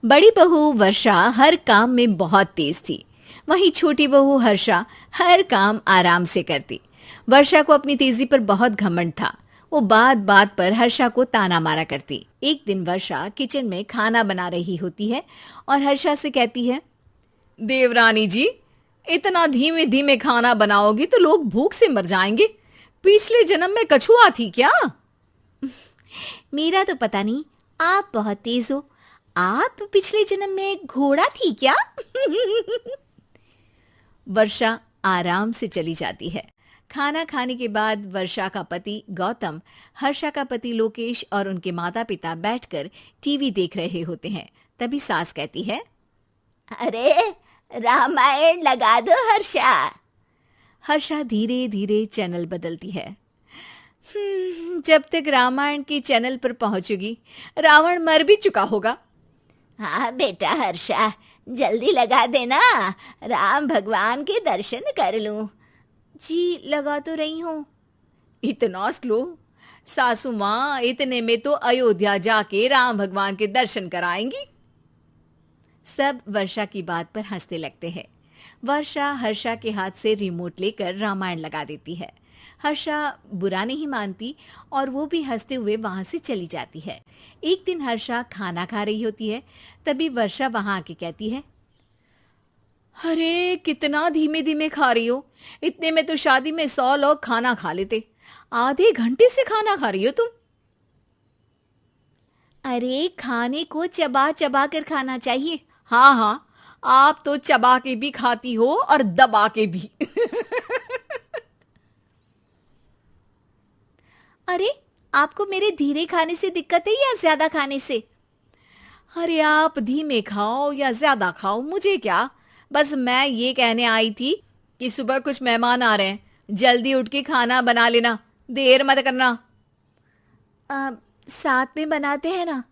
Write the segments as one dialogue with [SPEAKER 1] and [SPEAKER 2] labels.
[SPEAKER 1] बड़ी बहू वर्षा हर काम में बहुत तेज थी। वहीं छोटी बहू हर्षा हर काम आराम से करती। वर्षा को अपनी तेजी पर बहुत घमंड था। वो बात बात पर हर्षा को ताना मारा करती। एक दिन वर्षा किचन में खाना बना रही होती है और हर्षा से कहती है, देवरानी जी, इतना धीमे धीमे खाना बनाओगी तो लोग भूख से मर जाएंगे। पिछले जन्म में कछुआ थी क्या? मेरा तो पता नहीं, आप बहुत तेज हो। आप पिछले जन्म में घोड़ा थी क्या? वर्षा आराम से चली जाती है। खाना खाने के बाद वर्षा का पति गौतम, हर्षा का पति लोकेश और उनके माता पिता बैठकर टीवी देख रहे होते हैं। तभी सास कहती है,
[SPEAKER 2] अरे रामायण लगा दो हर्षा।
[SPEAKER 1] हर्षा धीरे धीरे चैनल बदलती है। जब तक रामायण के चैनल पर पहुंचेगी रावण मर भी चुका होगा।
[SPEAKER 2] हाँ बेटा हर्षा, जल्दी लगा देना, राम भगवान के दर्शन कर लूं।
[SPEAKER 1] जी लगा तो रही हूँ। इतना स्लो? सासू माँ इतने में तो अयोध्या जाके राम भगवान के दर्शन कराएंगी। सब वर्षा की बात पर हंसने लगते हैं। वर्षा हर्षा के हाथ से रिमोट लेकर रामायण लगा देती है। हर्षा बुरा नहीं मानती और वो भी हंसते हुए वहां से चली जाती है। एक दिन हर्षा खाना खा रही होती है। तभी वर्षा वहां आके कहती है, अरे कितना धीमे धीमे खा रही हो। इतने में तो शादी में 100 लोग खाना खा लेते। आधे घंटे से खाना खा रही हो तुम। अरे खाने को चबा चबा कर खाना चाहिए। हाँ हाँ, आप तो चबा के भी खाती हो और दबा के भी। अरे आपको मेरे धीरे खाने से दिक्कत है या ज्यादा खाने से? अरे आप धीमे खाओ या ज्यादा खाओ मुझे क्या। बस मैं ये कहने आई थी कि सुबह कुछ मेहमान आ रहे हैं, जल्दी उठ के खाना बना लेना, देर मत करना। साथ में बनाते हैं ना।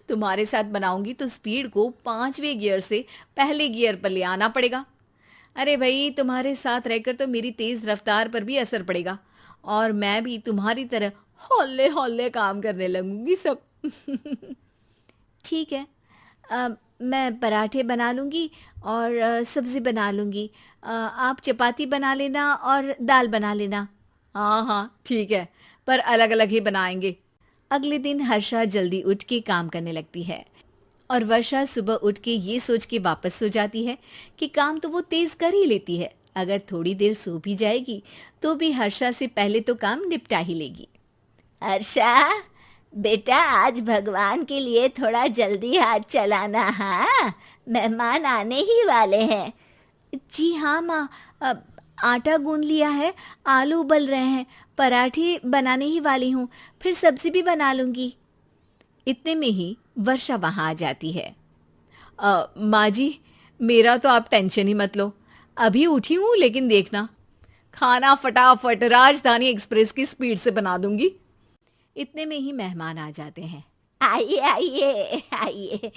[SPEAKER 1] तुम्हारे साथ बनाऊंगी तो स्पीड को 5वें गियर से पहले गियर पर ले आना पड़ेगा। अरे भाई, तुम्हारे साथ रहकर तो मेरी तेज रफ्तार पर भी असर पड़ेगा और मैं भी तुम्हारी तरह हौले हौले काम करने लगूंगी सब। ठीक है, मैं पराठे बना लूंगी और सब्जी बना लूंगी। आप चपाती बना लेना और दाल बना लेना। हाँ हाँ ठीक है, पर अलग अलग ही बनाएंगे। अगले दिन हर्षा जल्दी उठ के काम करने लगती है और वर्षा सुबह उठ के ये सोच के वापस सो जाती है कि काम तो वो तेज कर ही लेती है। अगर थोड़ी देर सो भी जाएगी तो भी हर्षा से पहले तो काम निपटा ही लेगी।
[SPEAKER 2] हर्षा बेटा, आज भगवान के लिए थोड़ा जल्दी हाथ चलाना। हाँ, मेहमान आने ही वाले हैं।
[SPEAKER 1] जी हाँ माँ, आटा गूंद लिया है, आलू उबल रहे हैं, पराठे बनाने ही वाली हूँ, फिर सब्जी भी बना लूंगी। इतने में ही वर्षा वहां आ जाती है। माँ जी, मेरा तो आप टेंशन ही मत लो, अभी उठी हूँ, लेकिन देखना खाना फटाफट राजधानी एक्सप्रेस की स्पीड से बना दूंगी। इतने में ही मेहमान आ जाते हैं।
[SPEAKER 2] आइए आइए आइए,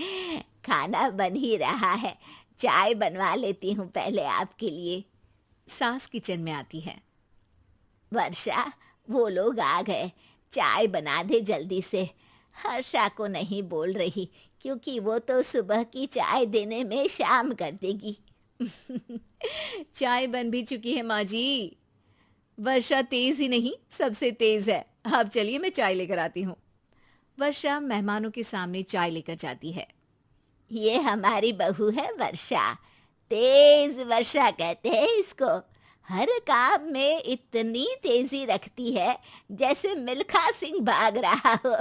[SPEAKER 2] खाना बन ही रहा है, चाय बनवा लेती हूँ पहले आपके लिए।
[SPEAKER 1] सास किचन में आती है।
[SPEAKER 2] वर्षा, वो लोग आ गए, चाय बना दे जल्दी से। हर्षा को नहीं बोल रही क्योंकि वो तो सुबह की चाय देने में शाम कर देगी।
[SPEAKER 1] चाय बन भी चुकी है माँ जी। वर्षा तेज ही नहीं, सबसे तेज है। अब चलिए मैं चाय लेकर आती हूँ। वर्षा मेहमानों के सामने चाय लेकर जाती है।
[SPEAKER 2] ये हमारी बहू है वर्षा, तेज वर्षा कहते हैं इसको। हर काम में इतनी तेजी रखती है जैसे मिल्खा सिंह भाग रहा हो।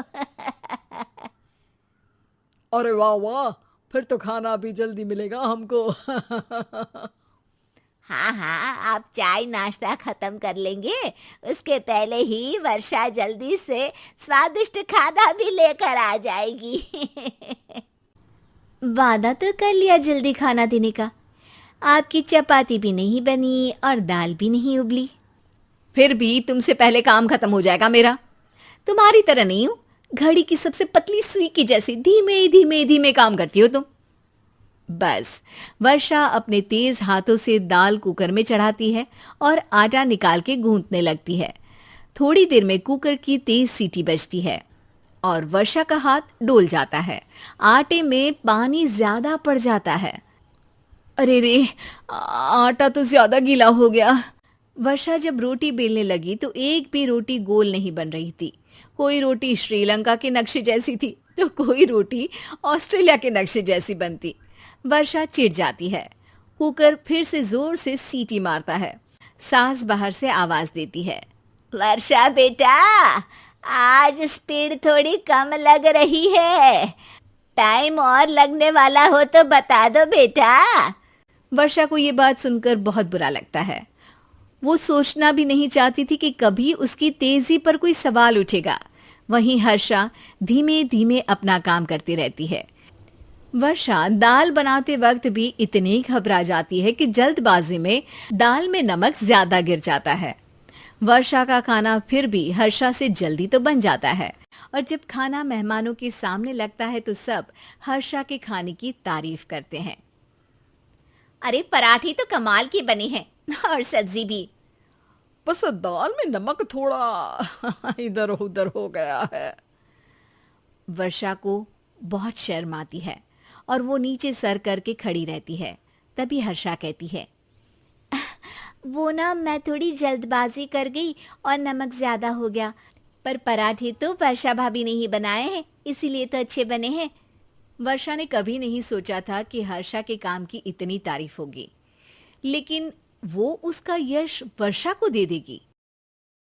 [SPEAKER 1] अरे वाह वाह, फिर तो खाना भी जल्दी मिलेगा हमको।
[SPEAKER 2] हाँ हाँ, आप चाय नाश्ता खत्म कर लेंगे, उसके पहले ही वर्षा जल्दी से स्वादिष्ट खाना भी लेकर आ जाएगी।
[SPEAKER 1] वादा तो कर लिया जल्दी खाना देने का। आपकी चपाती भी नहीं बनी और दाल भी नहीं उबली। फिर भी तुमसे पहले काम खत्म हो जाएगा मेरा। तुम्हारी तरह नहीं हूं, घड़ी की सबसे पतली सुई की जैसे धीमे धीमे धीमे काम करती हो तुम। बस वर्षा अपने तेज हाथों से दाल कुकर में चढ़ाती है और आटा निकाल के गूंथने लगती है। थोड़ी देर में कुकर की तेज सीटी बजती है और वर्षा का हाथ डोल जाता है। आटे में पानी ज्यादा पड़ जाता है। अरे रे, आटा तो ज्यादा गीला हो गया। वर्षा जब रोटी बेलने लगी तो एक भी रोटी गोल नहीं बन रही थी। कोई रोटी श्रीलंका के नक्शे जैसी थी तो कोई रोटी ऑस्ट्रेलिया के नक्शे जैसी बनती। वर्षा चिढ़ जाती है। कुकर फिर से जोर से सीटी मारता है। सास बाहर से आवाज देती है,
[SPEAKER 2] वर्षा बेटा, आज स्पीड थोड़ी कम लग रही है। टाइम और लगने वाला हो तो बता दो बेटा।
[SPEAKER 1] वर्षा को ये बात सुनकर बहुत बुरा लगता है। वो सोचना भी नहीं चाहती थी कि कभी उसकी तेजी पर कोई सवाल उठेगा। वहीं हर्षा धीमे धीमे अपना काम करती रहती है। वर्षा दाल बनाते वक्त भी इतनी घबरा जाती है कि जल्दबाजी में दाल में नमक ज्यादा गिर जाता है। वर्षा का खाना फिर भी हर्षा से जल्दी तो बन जाता है और जब खाना मेहमानों के सामने लगता है तो सब हर्षा के खाने की तारीफ करते हैं।
[SPEAKER 2] अरे पराठी तो कमाल की बनी है और सब्जी भी।
[SPEAKER 1] बस दाल में नमक थोड़ा इधर उधर हो गया है। वर्षा को बहुत शर्म आती है और वो नीचे सर करके खड़ी रहती है। तभी हर्षा कहती है,
[SPEAKER 2] वो ना मैं थोड़ी जल्दबाजी कर गई और नमक ज्यादा हो गया, पर पराठे तो वर्षा भाभी ने ही बनाए हैं, इसीलिए तो अच्छे बने हैं।
[SPEAKER 1] वर्षा ने कभी नहीं सोचा था कि हर्षा के काम की इतनी तारीफ होगी, लेकिन वो उसका यश वर्षा को दे देगी।